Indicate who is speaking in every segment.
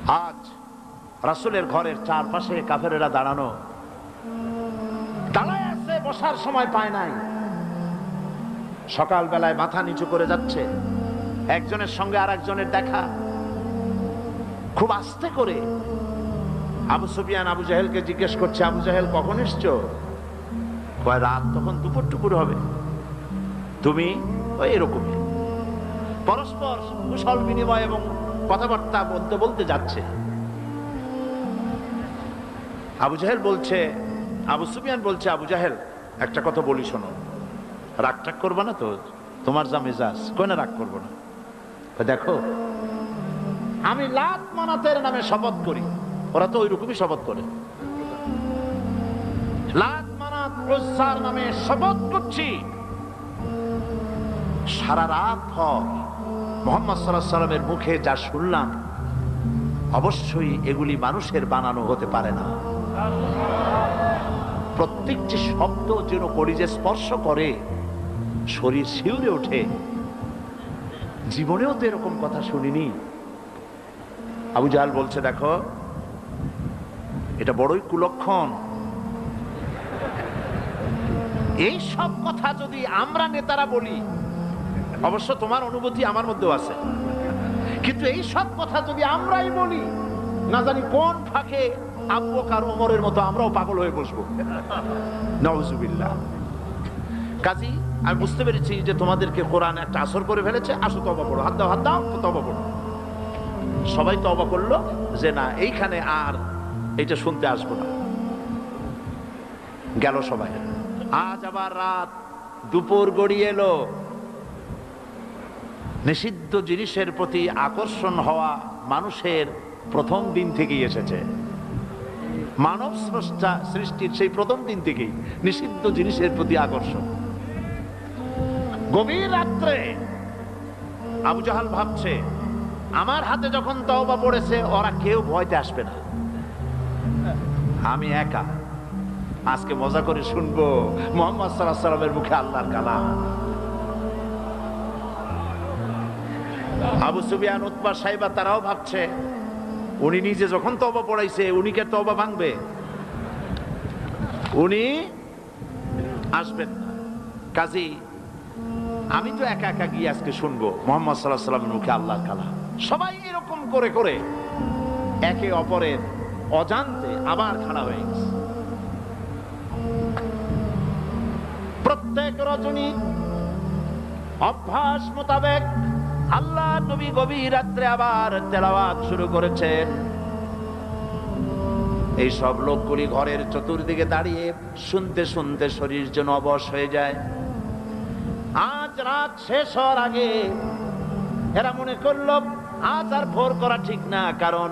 Speaker 1: আজ রাসূলের ঘরের চারপাশে কাফেরেরা দাঁড়ানো, দাঁড়ায় আছে, বসার সময় পায় নাই। সকাল বেলায় মাথা নিচু করে যাচ্ছে, একজনের সঙ্গে আর একজনের দেখা। খুব আস্তে করে আবু সুফিয়ান আবু জাহেলকে জিজ্ঞেস করছে, আবু জাহেল কখন এসছো? কয় রাত তখন দুপুর টুপুর হবে। তুমি? ওই এরকমই। পরস্পর কুশল বিনিময় এবং কথাবার্তা বলতে বলতে যাচ্ছে। আবু জাহেল বলছে, আবু সুফিয়ান বলছে, আবু জাহেল একটা কথা বলি শোনো, রাগ টাগ করবা না তো? তোমার যা মেজাজ। কই না রাগ করবো না। দেখো, আমি লাত মানাতের নামে শপথ করি। ওরা তো ওইরকমই শপথ করে। লাত মানাত উজ্জার নামে শপথ করছি, সারা রাত ভর মুহাম্মদ সাল্লাল্লাহু আলাইহি সাল্লামের মুখে যা শুনলাম, অবশ্যই এগুলি মানুষের বানানো হতে পারে না। প্রত্যেকটি শব্দ যেন কলিজে স্পর্শ করে, শরীর শিউরে ওঠে। জীবনেও তো এরকম কথা শুনিনি। আবু জাহেল বলছে, দেখো এটা বড়ই কুলক্ষণ। এই সব কথা যদি আমরা নেতারা বলি, অবশ্য তোমার অনুভূতি আমার মধ্যেও আছে, কিন্তু এই সব কথা যদি আমরাই বলি, না জানি কোন ফাঁকে আবু বকর ওমরের মতো আমরাও পাগল হয়ে বসবো। নাউজুবিল্লাহ। কাজী আমি বুঝতে পেরেছি যে তোমাদেরকে কোরআন একটা আসর করে ফেলেছে। আসো তওবা করো, হাত দাও, হাত দাও, তওবা করো। সবাই তওবা করলো যে না, এইখানে আর এটা শুনতে আসবো না। গেল সবাই। আজ আবার রাত, দুপুর গড়িয়ে এলো। নিষিদ্ধ জিনিসের প্রতি আকর্ষণ হওয়া মানুষের প্রথম দিন থেকেই এসেছে। মানব স্রষ্টা সৃষ্টির সেই প্রথম দিন থেকেই নিষিদ্ধ জিনিসের প্রতি আকর্ষণ। গভীর রাত্রে আবু জাহাল ভাবছে, আমার হাতে যখন তওবা পড়েছে, ওরা কেউ ভয়তে আসবে না, আমি একা। আজকে মজা করে শুনবো মুহাম্মদ সাল্লাল্লাহু আলাইহি সাল্লামের মুখে আল্লাহর কালাম। আবু সুফিয়ান, উতবা, সাইবা তারাও ভাবছে, উনি নিজে যখন তওবা পড়াইছে, উনি কে তওবা ভাঙবে? উনি আসবেন না। কাজী আমি তো একা একা গিয়ে আজকে শুনবো মুহাম্মদ সাল্লাল্লাহু আলাইহি সাল্লামের মুখে আল্লাহর কালাম। সবাই এরকম করে করে একে অপরের অজান্তে আবার খাড়া হয়ে গেছে। প্রত্যেক রজনী অভ্যাস মোতাবেক আল্লাহ নবী গভীর রাত্রে আবার তেলাওয়াত শুরু করেছেন। এই সব লোকগুলি ঘরের চতুর্দিকে দাঁড়িয়ে শুনতে শুনতে শরীর যেন অবশ হয়ে যায়। আজ রাত শেষ হওয়ার আগে এরা মনে করল আজ আর ভোর করা ঠিক না, কারণ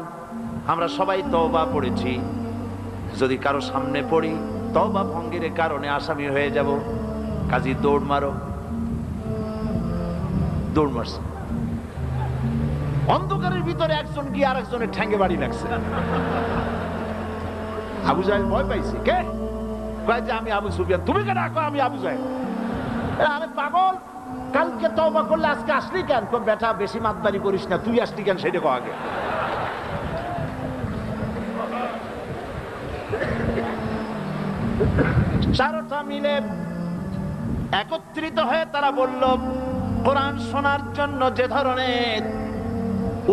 Speaker 1: আমরা সবাই তওবা পড়েছি। যদি কারো সামনে পড়ি, তওবা ভঙ্গের কারণে আসামি হয়ে যাব। কাজী দৌড় মারো। দৌড় মারছে। অন্ধকারের ভিতরে একজন গিয়ে আর একজনের ঠ্যাঙ্গে বাড়ি লাগছে। আবু জাহেল ভয় পাইছে। কে? কয় যে আমি আবু সুফিয়ান। তুমি কেন? আমি আবু জাহেল। আরে পাগল, কালকে তওবা করলে আজকে আসলি কেন? বেটা বেশি মাতবারি করিস না, তুই আসলি কেন সেটা কো আগে। চারটা মিলে একত্রিত হয়ে তারা বলল, কোরআন শোনার জন্য যে ধরনের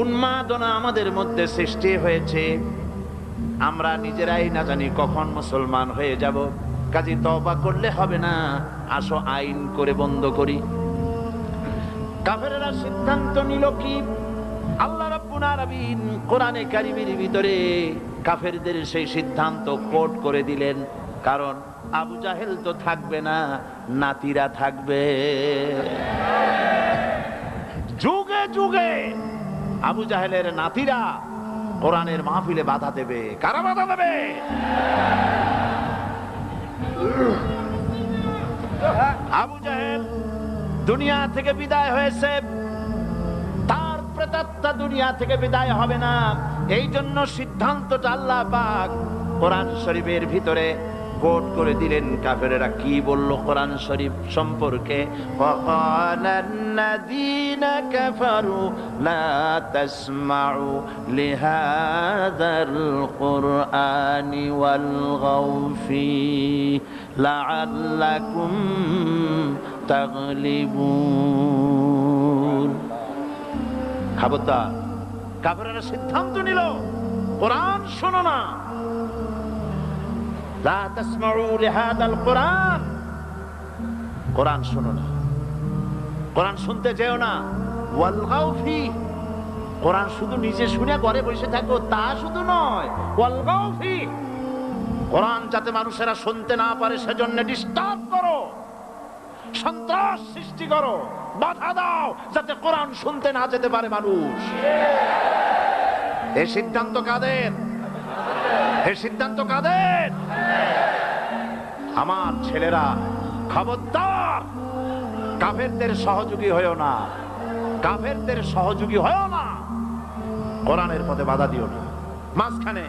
Speaker 1: উন্মাদনা আমাদের মধ্যে সৃষ্টি হয়েছে, আমরা নিজেরাই না জানি কখন মুসলমান হয়ে যাব। কাজী তওবা করলে হবে না, আসো আইন করে বন্ধ করি। কাফেরেরা সিদ্ধান্ত নিল কি, আল্লাহ রাব্বুল আলামিন কোরআনে কারীমের ভিতরে কাফেরদের সেই সিদ্ধান্ত কোট করে দিলেন। কারণ আবু জাহেল তো থাকবে না, নাতিরা থাকবে। যুগে যুগে আবু জাহেলের নাতিরা কোরআনের মাহফিলে বাধা দেবে। কারা বাধা দেবে? আবু জাহেল দুনিয়া থেকে বিদায় হয়েছে, তার প্রেতাত্মা দুনিয়া থেকে বিদায় হবে না। এই জন্য সিদ্ধান্তটা আল্লাহ পাক কোরআন শরীফের ভিতরে কোট করে দিলেন কাফেরেরা কি বলল কোরআন শরীফ সম্পর্কে। ওয়াকালাল্লাযীনা কাফারু লা তাসমাউ লিহাযাল কুরআনি ওয়ালগাউ ফীহি লাআল্লাকুম তাগলিবুন। খবরদার, কাফেররা সিদ্ধান্ত নিল কোরআন শোনো না, লা তাসমাউ লিহাযাল কুরআন, কোরআন শোনো না, কোরআন শুনতে যেও না। ওয়ালগাউ ফীহি, কোরআন শুধু নিজে শুনে ঘরে বসে থাকো তা শুধু নয়, ওয়ালগাউ ফীহি, কোরআন যাতে মানুষেরা শুনতে না পারে সেজন্য ডিস্টার্ব করো, সন্ত্রাস সৃষ্টি করো, বাধা দাও যাতে কোরআন শুনতে না যেতে পারে মানুষ। এই সিদ্ধান্ত কাদের? এই সিদ্ধান্ত কাদের? আমার ছেলেরা, খবরদার, কাফেরদের সহযোগী হয়েও না, কাফেরদের সহযোগী হয়েও না, কোরআনের পথে বাধা দিও না। মাঝখানে